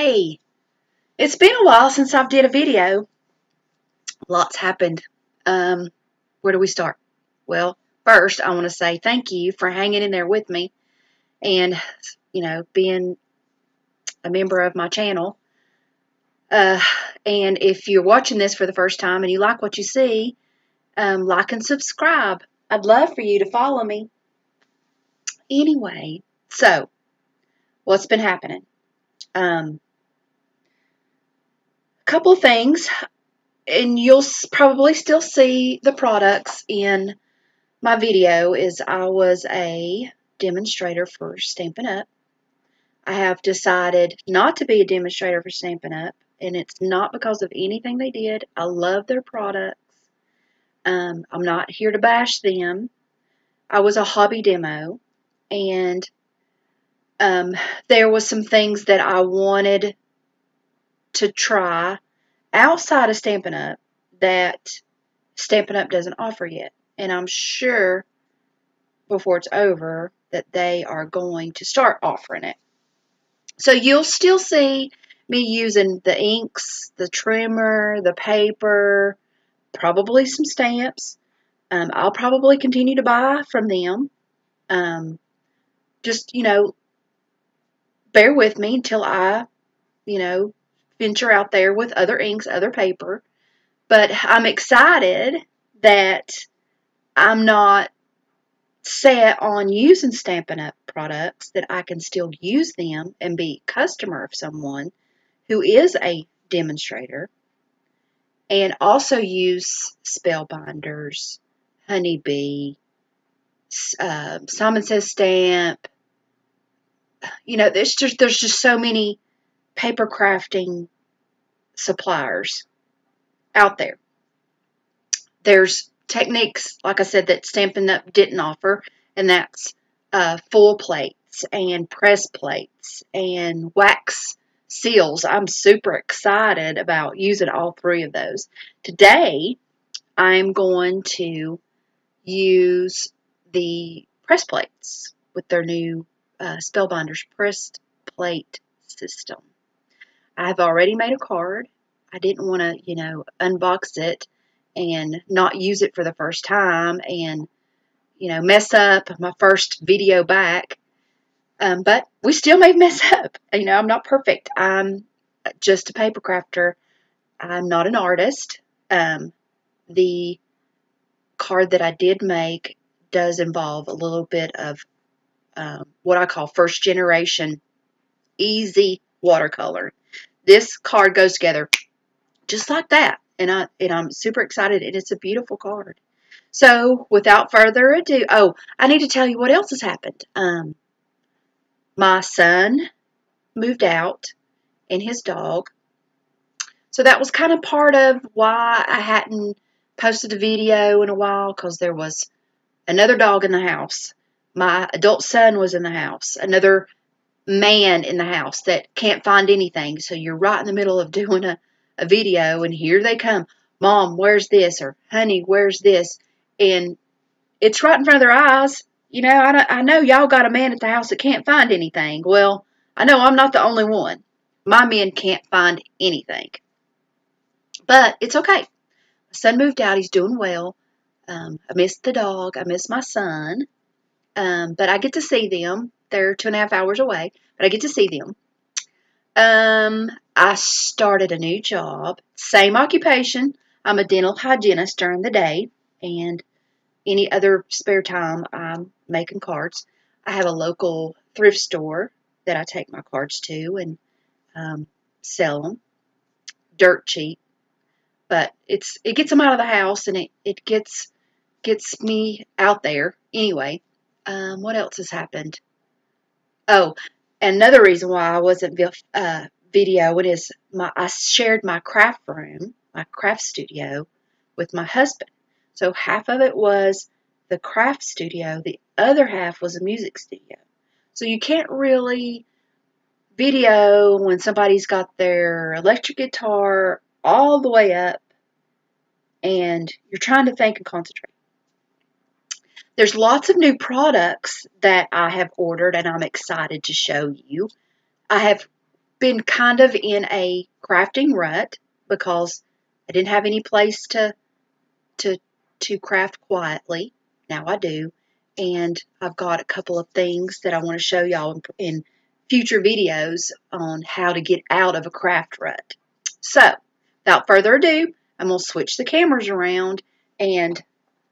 Hey, it's been a while since I've did a video. Lots happened. Where do we start? Well, first I want to say thank you for hanging in there with me and, being a member of my channel. Uh, and if you're watching this for the first time and you like what you see, like and subscribe. I'd love for you to follow me. Anyway, so what's been happening? A couple of things. And you'll probably still see the products in my video. Is I was a demonstrator for Stampin' Up. I have decided not to be a demonstrator for Stampin' Up, and it's not because of anything they did. I love their products. I'm not here to bash them. I was a hobby demo, and there was some things that I wanted to try outside of Stampin' Up that Stampin' Up doesn't offer yet. And I'm sure before it's over that they are going to start offering it. So you'll still see me using the inks, the trimmer, the paper, probably some stamps. I'll probably continue to buy from them. Just, bear with me until I, venture out there with other inks, other paper. But I'm excited that I'm not set on using Stampin' Up products, that I can still use them and be a customer of someone who is a demonstrator, and also use Spellbinders, Honeybee, Simon Says Stamp. There's just so many paper crafting suppliers out there. There's techniques, like I said, that Stampin' Up didn't offer, and that's full plates and press plates and wax seals. I'm super excited about using all three of those. Today, I'm going to use the press plates with their new Spellbinders pressed plate system. I've already made a card. I didn't want to, unbox it and not use it for the first time and, mess up my first video back. But we still may mess up. I'm not perfect. I'm just a paper crafter. I'm not an artist. The card that I did make does involve a little bit of what I call first generation easy watercolor. This card goes together just like that. And I'm super excited, and it's a beautiful card. So, without further ado, I need to tell you what else has happened. My son moved out, and his dog. So that was kind of part of why I hadn't posted a video in a while, because there was another dog in the house. My adult son was in the house. Another man in the house that can't find anything. So you're right in the middle of doing a video, and here they come. Mom, where's this? Or, honey, where's this? And it's right in front of their eyes. I know y'all got a man at the house that can't find anything. Well, I know I'm not the only one. My men can't find anything. But it's okay. My son moved out. He's doing well. I miss the dog. I miss my son. But I get to see them. They're 2.5 hours away, but I get to see them. I started a new job. Same occupation. I'm a dental hygienist during the day, and any other spare time I'm making cards. I have a local thrift store that I take my cards to and sell them. Dirt cheap, but it gets them out of the house, and it gets me out there. Anyway, what else has happened? Oh, another reason why I wasn't videoing is I shared my craft room, my craft studio, with my husband. So half of it was the craft studio, the other half was a music studio. So you can't really video when somebody's got their electric guitar all the way up and you're trying to think and concentrate. There's lots of new products that I have ordered, and I'm excited to show you. I have been kind of in a crafting rut because I didn't have any place to craft quietly. Now I do. And I've got a couple of things that I want to show y'all in future videos on how to get out of a craft rut. So, without further ado, I'm going to switch the cameras around and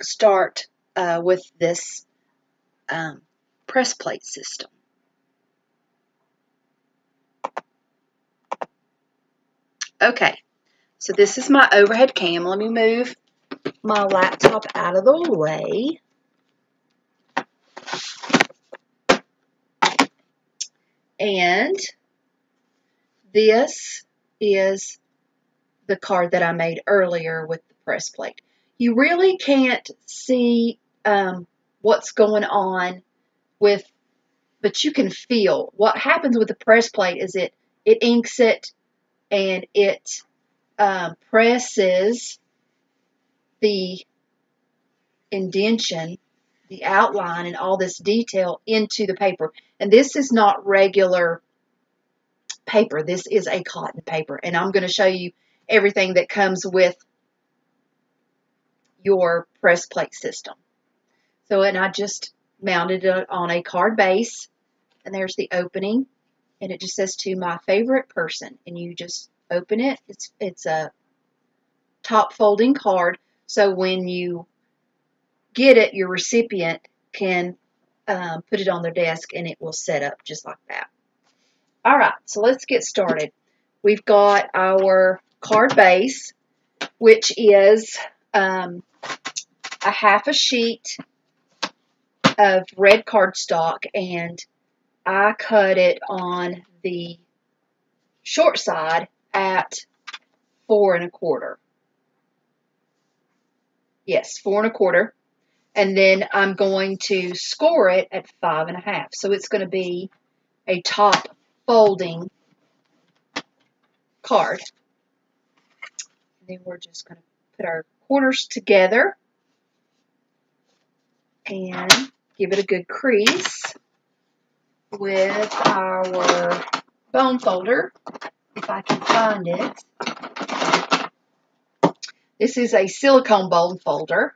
start with this press plate system. Okay, so this is my overhead cam. Let me move my laptop out of the way. And this is the card that I made earlier with the press plate. You really can't see what's going on but you can feel. What happens with the press plate is it inks it and it presses the indentation, the outline, and all this detail into the paper. And this is not regular paper. This is a cotton paper. And I'm going to show you everything that comes with your press plate system. So, and I just mounted it on a card base. And there's the opening. And it just says, to my favorite person. And you just open it. It's a top folding card. So when you get it, your recipient can put it on their desk and it will set up just like that. All right, so let's get started. We've got our card base, which is a half a sheet of red cardstock, and I cut it on the short side at 4 1/4. Yes, 4 1/4. And then I'm going to score it at 5 1/2. So it's going to be a top folding card. And then we're just going to put our corners together and give it a good crease with our bone folder, if I can find it. This is a silicone bone folder.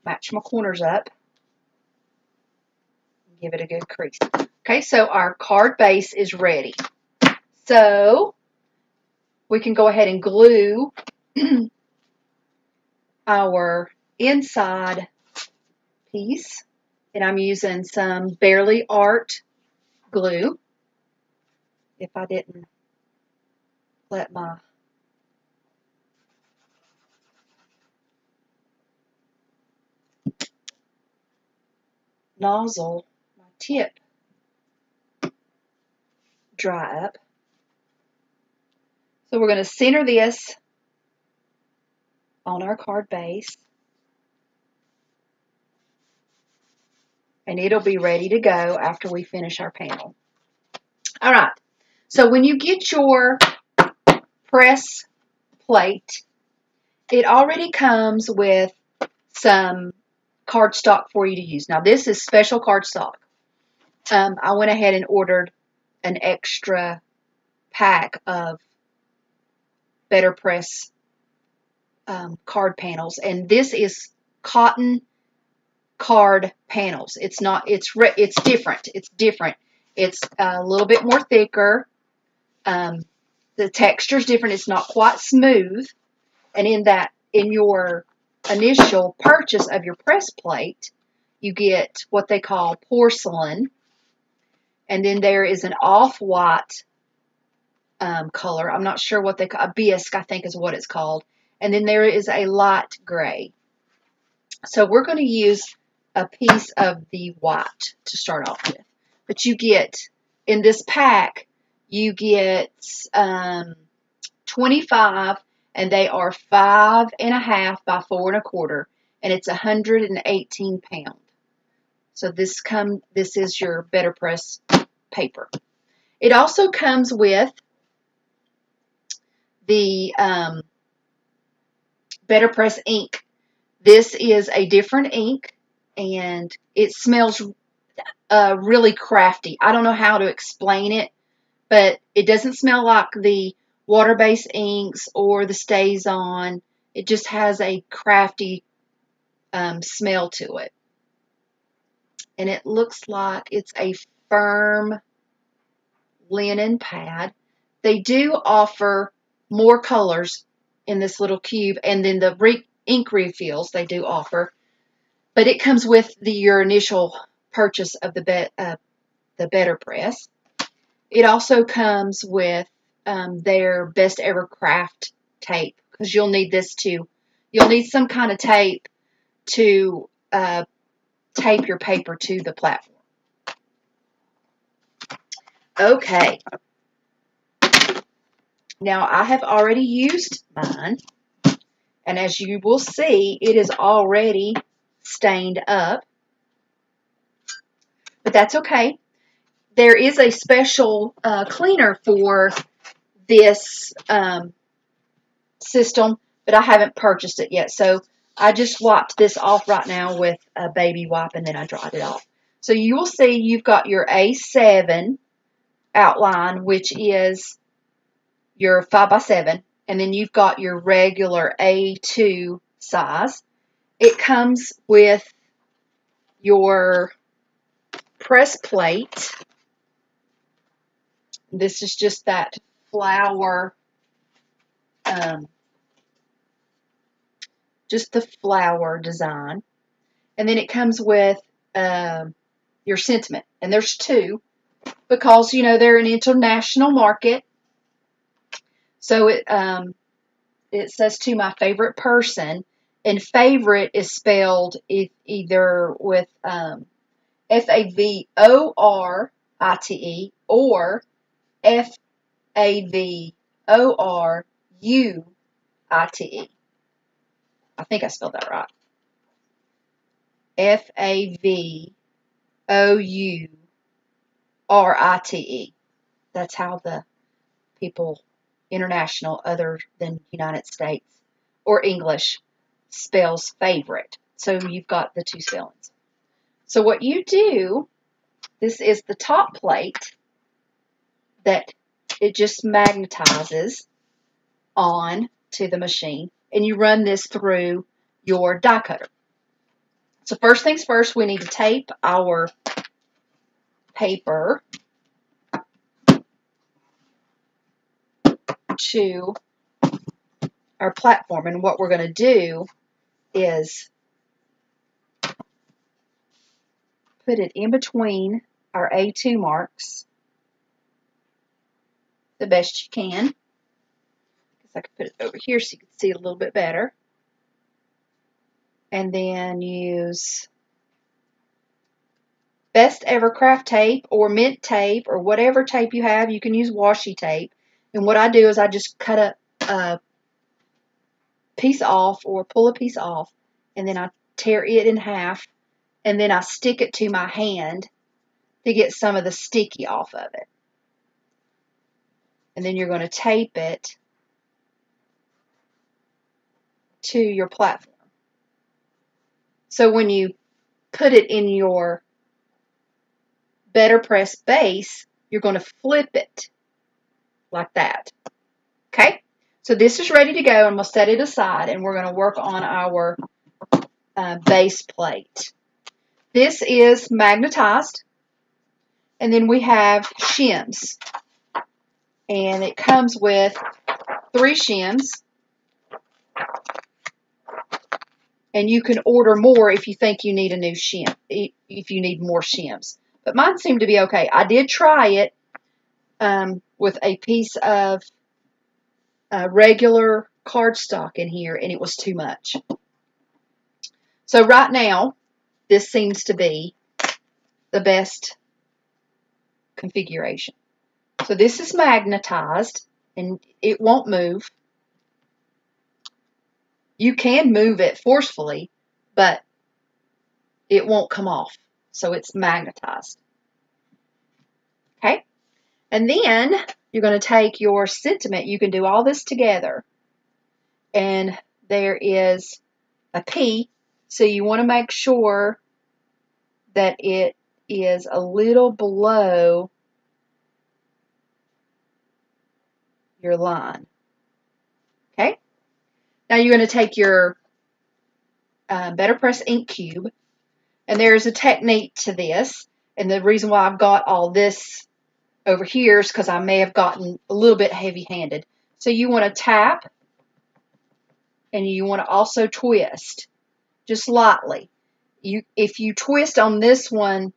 Match my corners up. Give it a good crease. Okay, so our card base is ready. So we can go ahead and glue our inside piece. And I'm using some Barely Art glue. If I didn't let my nozzle, my tip, dry up. So we're going to center this on our card base. And it'll be ready to go after we finish our panel. All right. So when you get your press plate, it already comes with some cardstock for you to use. Now this is special cardstock. I went ahead and ordered an extra pack of Better Press card panels, and this is cotton card panels. It's not. It's different. It's different. It's a little bit more thicker. The texture is different. It's not quite smooth. And in your initial purchase of your press plate, you get what they call porcelain, and then there is an off-white color. I'm not sure what they call, a bisque, I think is what it's called. And then there is a light gray. So we're going to use a piece of the white to start off with. But you get, in this pack, you get 25, and they are 5 1/2 by 4 1/4, and it's 118 pounds. So this is your Better Press paper. It also comes with the Better Press ink. This is a different ink, and it smells really crafty. I don't know how to explain it, but it doesn't smell like the water-based inks or the StazOn. It just has a crafty smell to it. And it looks like it's a firm linen pad. They do offer more colors in this little cube, and then the ink refills they do offer. But it comes with your initial purchase of the Better Press. It also comes with their Best Ever Craft tape, because you'll need this too. You'll need some kind of tape to tape your paper to the platform. Okay. Now I have already used mine, and as you will see, it is already stained up. But that's okay. There is a special cleaner for this system, but I haven't purchased it yet. So I just wiped this off right now with a baby wipe, and then I dried it off. So you will see you've got your A7 outline, which is your 5x7, and then you've got your regular A2 size. It comes with your press plate. This is just that flower, just the flower design. And then it comes with your sentiment. And there's two, because, you know, they're an international market. So it says to my favorite person, and favorite is spelled either with Favorite or Favourite. I think I spelled that right. Favorite. That's how the people international other than United States or English spells favorite. So you've got the two spellings. So what you do, this is the top plate that it just magnetizes on to the machine, and you run this through your die cutter. So first things first, we need to tape our paper to our platform. And what we're going to do is put it in between our A2 marks the best you can. I can put it over here so you can see it a little bit better. And then use Best Ever Craft tape or mint tape or whatever tape you have. You can use washi tape. And what I do is I just cut a piece off or pull a piece off, and then I tear it in half, and then I stick it to my hand to get some of the sticky off of it. And then you're going to tape it to your platform. So when you put it in your Better Press base, you're going to flip it like that. Okay? So this is ready to go. I'm going to set it aside, and we're going to work on our base plate. This is magnetized, and then we have shims. And it comes with 3 shims. And you can order more if you think you need a new shim, if you need more shims. But mine seemed to be okay. I did try it with a piece of regular cardstock in here, and it was too much. So right now, this seems to be the best configuration. So this is magnetized, and it won't move. You can move it forcefully, but it won't come off. So it's magnetized. Okay? And then you're going to take your sentiment. You can do all this together. And there is a P. So you want to make sure that it is a little below your line. Okay? Now you're going to take your Better Press ink cube, and there's a technique to this, and the reason why I've got all this over here is because I may have gotten a little bit heavy-handed. So you want to tap, and you want to also twist, just lightly. If you twist on this one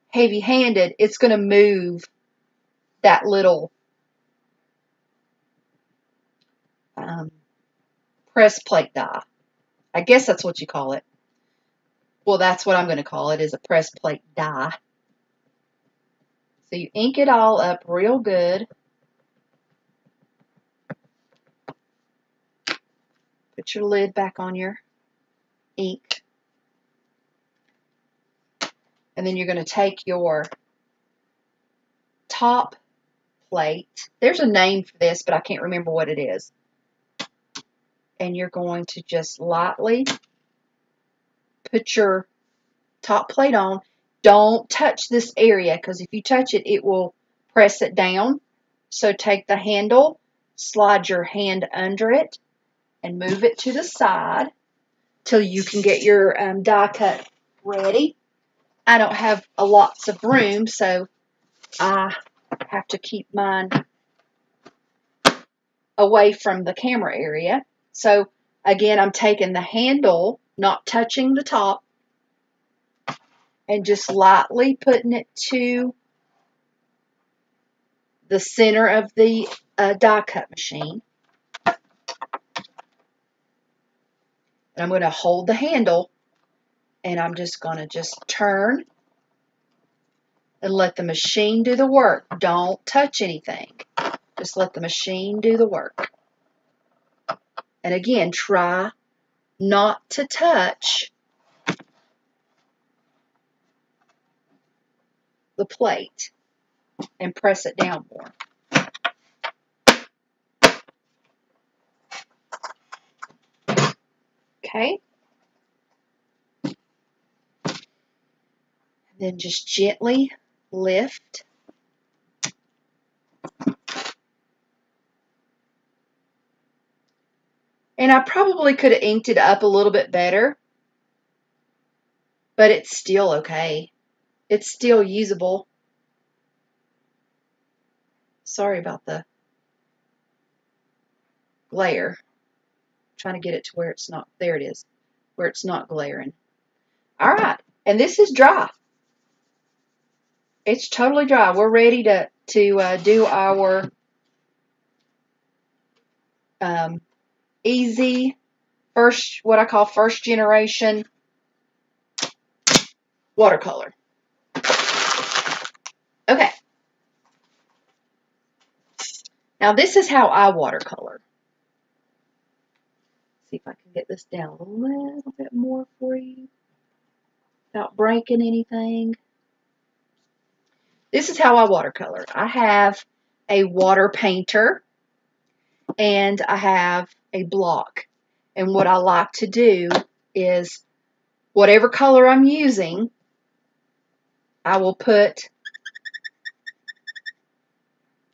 heavy-handed, it's going to move that little press plate die. I guess that's what you call it. Well, that's what I'm going to call it, is a press plate die. So you ink it all up real good. Put your lid back on your ink. And then you're going to take your top plate. There's a name for this, but I can't remember what it is. And you're going to just lightly put your top plate on. Don't touch this area, because if you touch it, it will press it down. So take the handle, slide your hand under it, and move it to the side till you can get your die cut ready. I don't have lots of room, so I have to keep mine away from the camera area. So again, I'm taking the handle, not touching the top, and just lightly putting it to the center of the die cut machine. And I'm going to hold the handle, and I'm just going to turn and let the machine do the work. Don't touch anything. Just let the machine do the work. And again, try not to touch the plate and press it down more. Okay? Then just gently lift. And I probably could have inked it up a little bit better, but it's still okay. It's still usable. Sorry about the glare. I'm trying to get it to where it's not, there it is, where it's not glaring. All right, and this is dry. It's totally dry. We're ready to do our easy what I call first generation watercolor. Okay. Now this is how I watercolor. See if I can get this down a little bit more for you without breaking anything. This is how I watercolor. I have a water painter and I have a block. And what I like to do is whatever color I'm using, I will put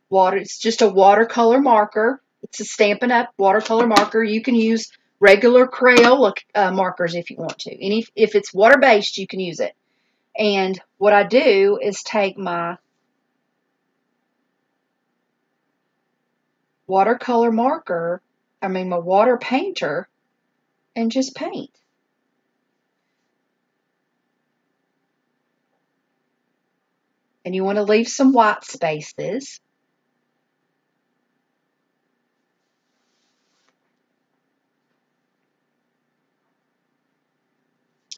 water. It's just a watercolor marker. It's a Stampin' Up! Watercolor marker. You can use regular Crayola markers if you want to. And if it's water-based, you can use it. And what I do is take my watercolor marker, my water painter, and just paint. And you want to leave some white spaces.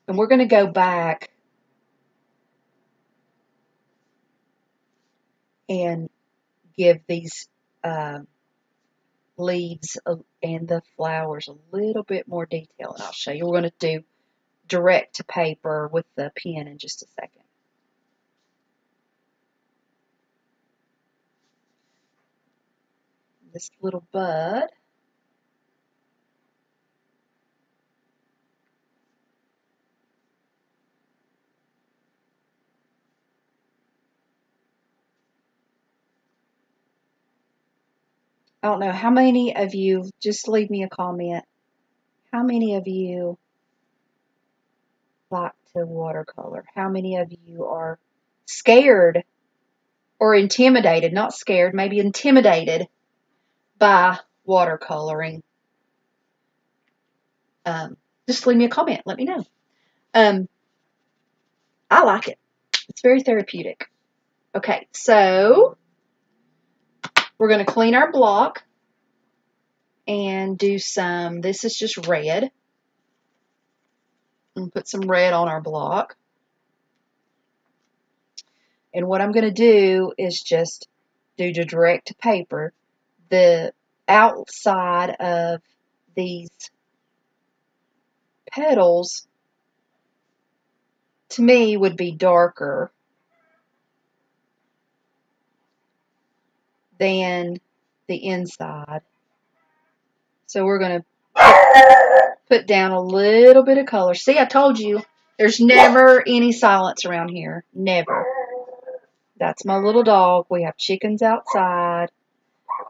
And we're going to go back and give these leaves and the flowers a little bit more detail. And I'll show you. We're going to do direct to paper with the pen in just a second. This little bud. I don't know how many of you, just leave me a comment. How many of you like to watercolor? How many of you are scared or intimidated, not scared, maybe intimidated by watercoloring? Just leave me a comment. Let me know. I like it. It's very therapeutic. Okay, so we're going to clean our block and do some, this is just red. And put some red on our block. And what I'm going to do is just do the direct to paper. The outside of these petals, to me, would be darker than the inside. So we're going to put down a little bit of color. See, I told you, there's never any silence around here. Never. That's my little dog. We have chickens outside.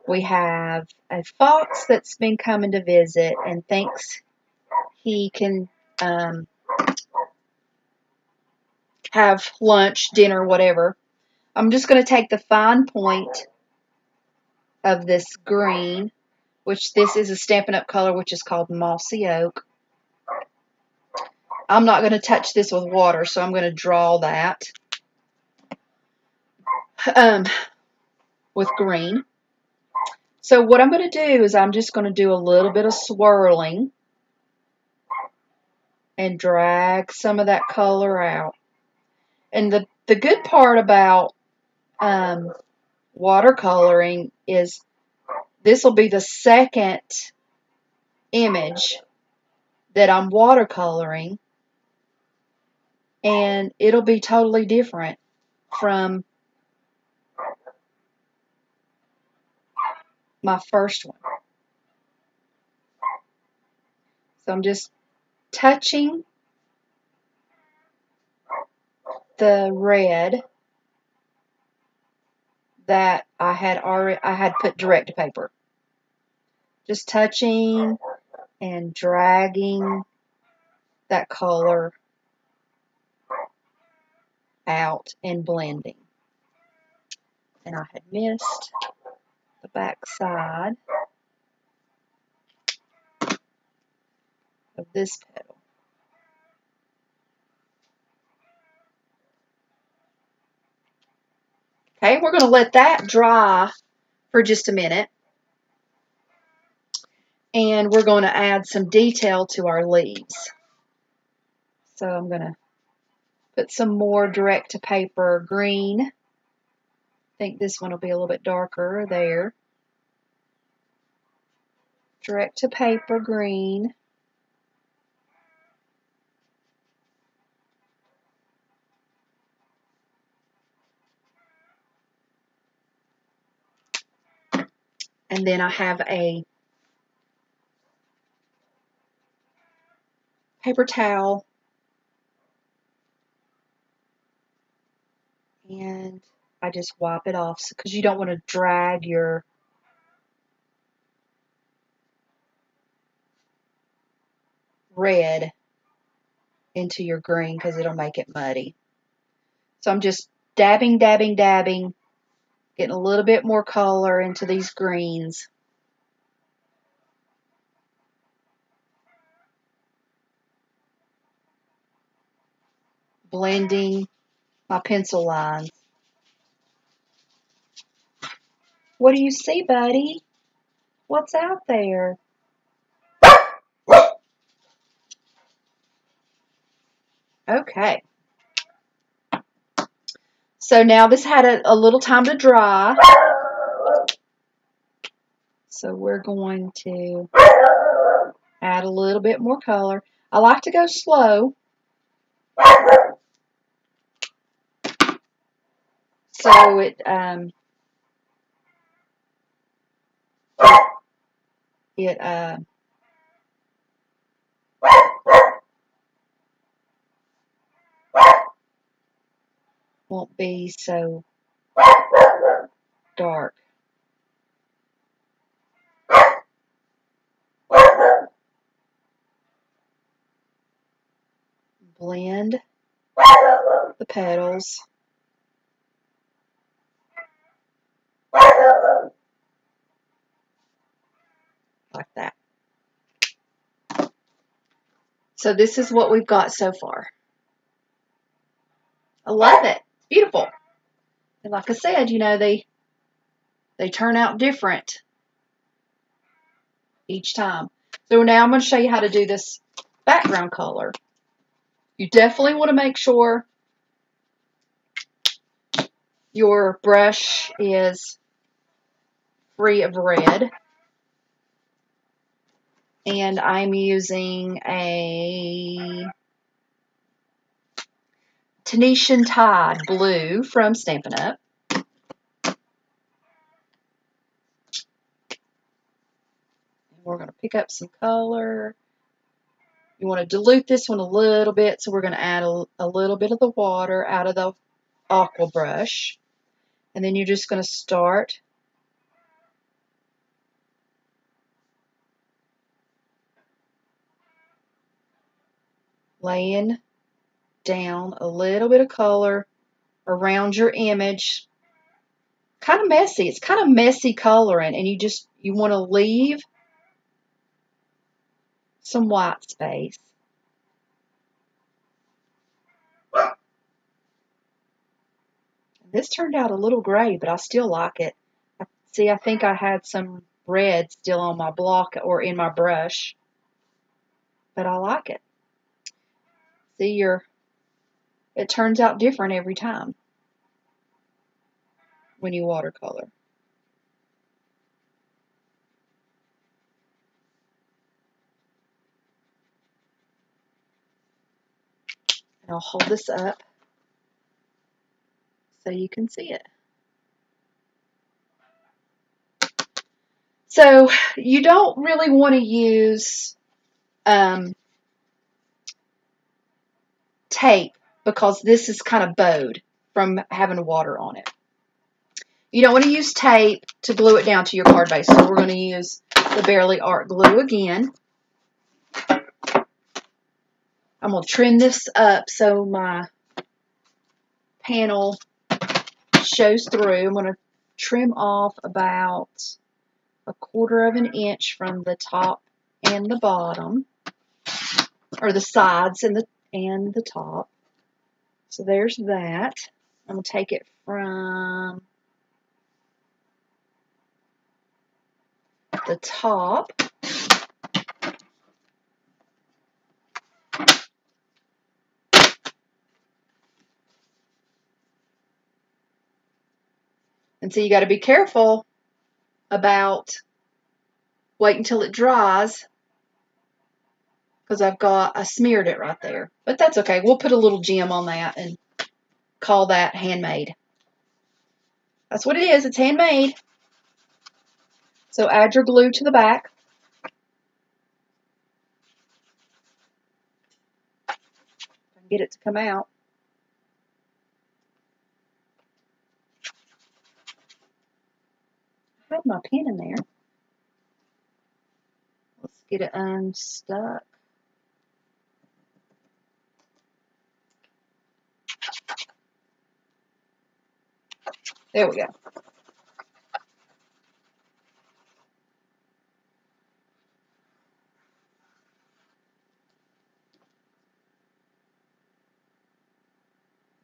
We have a fox that's been coming to visit and thinks he can have lunch, dinner, whatever. I'm just going to take the fine point of this green, which this is a Stampin' Up! Color, which is called Mossy Oak. I'm not going to touch this with water, so I'm going to draw that with green. So what I'm going to do is I'm just going to do a little bit of swirling and drag some of that color out. And the good part about watercoloring is this will be the second image that I'm watercoloring, and it'll be totally different from my first one. So I'm just touching the red that I had put direct to paper. Just touching and dragging that color out and blending. And I had missed the back side of this petal. Okay, we're going to let that dry for just a minute. And we're going to add some detail to our leaves. So I'm going to put some more direct to paper green. I think this one will be a little bit darker there. Direct to paper green. And then I have a paper towel. And I just wipe it off because you don't want to drag your red into your green because it'll make it muddy. So I'm just dabbing, dabbing, dabbing, getting a little bit more color into these greens. Blending my pencil lines. What do you see, buddy? What's out there? Okay. So now this had a little time to dry. So we're going to add a little bit more color. I like to go slow. So it won't be so dark. blend the petals. Like that. So this is what we've got so far. I love it. It's beautiful. And like I said, you know, they turn out different each time. So now I'm going to show you how to do this background color. You definitely want to make sure your brush is free of red. And I'm using a Tenetian Tide blue from Stampin' Up. We're going to pick up some color. You want to dilute this one a little bit, so we're going to add a little bit of the water out of the aqua brush. And then you're just going to start laying down a little bit of color around your image. Kind of messy. It's kind of messy coloring, and you want to leave some white space. This turned out a little gray, but I still like it. See, I think I had some red still on my block or in my brush, but I like it. See, it turns out different every time when you watercolor. And I'll hold this up so you can see it. So you don't really want to use tape because this is kind of bowed from having water on it. You don't want to use tape to glue it down to your card base, so we're going to use the Bearly Art glue again. I'm going to trim this up so my panel shows through. I'm going to trim off about 1/4 of an inch from the top and the bottom, or the sides and the top. So there's that. I'm going to take it from the top. And so you got to be careful about wait until it dries, because I smeared it right there. But that's okay. We'll put a little gem on that and call that handmade. That's what it is. It's handmade. So add your glue to the back. Get it to come out. I had my pen in there. Let's get it unstuck. There we go.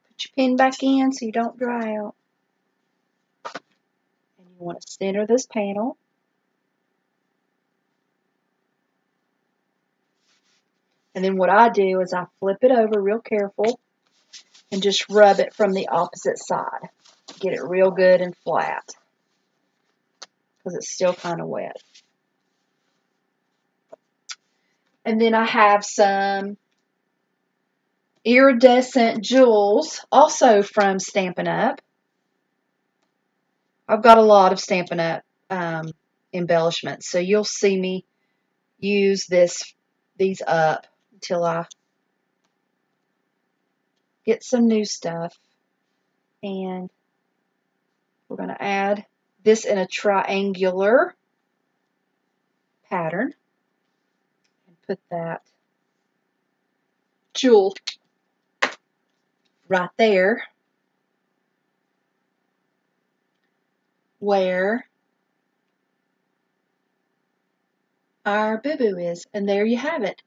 Put your pen back in so you don't dry out. And you want to center this panel. And then what I do is I flip it over real careful and just rub it from the opposite side. Get it real good and flat, because it's still kind of wet. And then I have some iridescent jewels, also from Stampin' Up. I've got a lot of Stampin' Up embellishments, so you'll see me use these up until I get some new stuff. And we're going to add this in a triangular pattern and put that jewel right there where our boo-boo is. And there you have it.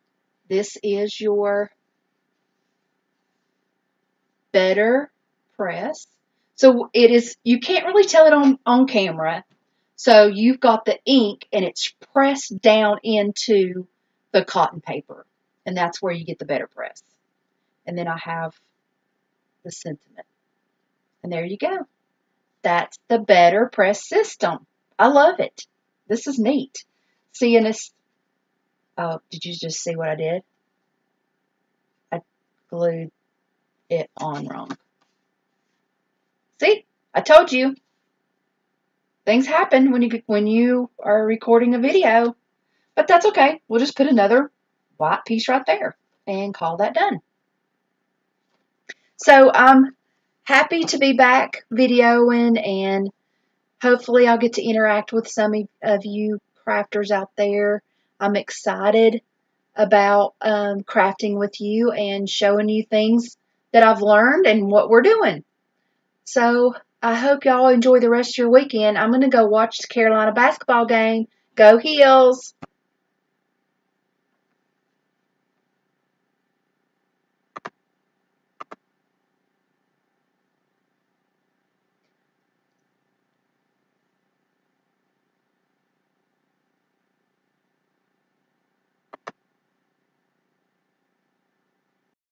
This is your better press. So it is, you can't really tell it on camera. So you've got the ink and it's pressed down into the cotton paper. And that's where you get the better press. And then I have the sentiment. And there you go. That's the better press system. I love it. This is neat. See, and it's, oh, did you just see what I did? I glued it on wrong. See, I told you. Things happen when you are recording a video. But that's okay. We'll just put another white piece right there and call that done. So I'm happy to be back videoing, and hopefully I'll get to interact with some of you crafters out there. I'm excited about crafting with you and showing you things that I've learned and what we're doing. So I hope y'all enjoy the rest of your weekend. I'm going to go watch the Carolina basketball game. Go Heels!